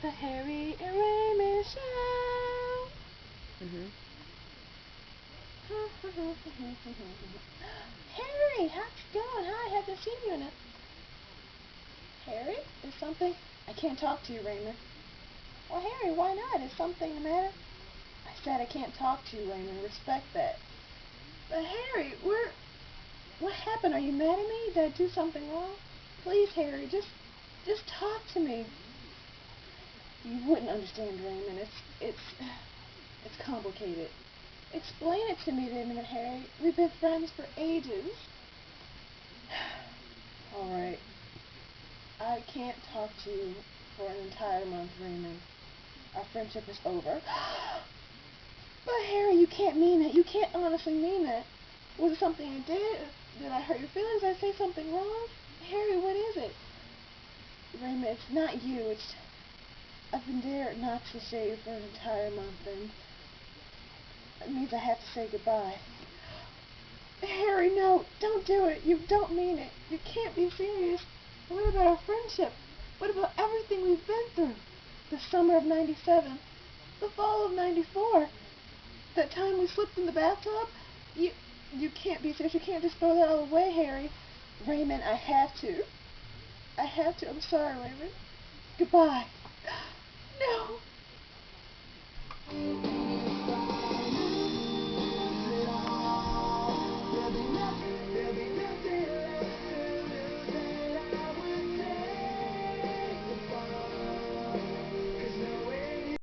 The Harry and Raymond Show. Harry, how's it going? Hi, haven't seen you in a... Harry, is something... I can't talk to you, Raymond. Well, Harry, why not? Is something the matter? I said I can't talk to you, Raymond. Respect that. But Harry, what happened? Are you mad at me? Did I do something wrong? Please, Harry, just talk to me. You wouldn't understand, Raymond. It's complicated. Explain it to me, Raymond and Harry. We've been friends for ages. All right. I can't talk to you for an entire month, Raymond. Our friendship is over. But Harry, you can't mean it. You can't honestly mean it. Was it something I did? Did I hurt your feelings? Did I say something wrong? Harry, what is it? Raymond, it's not you. I've been dared not to say you for an entire month, and it means I have to say goodbye. Harry, no, don't do it. You don't mean it. You can't be serious. What about our friendship? What about everything we've been through? The summer of '97, the fall of '94, that time we slipped in the bathtub? You can't be serious. You can't just throw that all away, Harry. Raymond, I have to. I have to. I'm sorry, Raymond. Goodbye. No.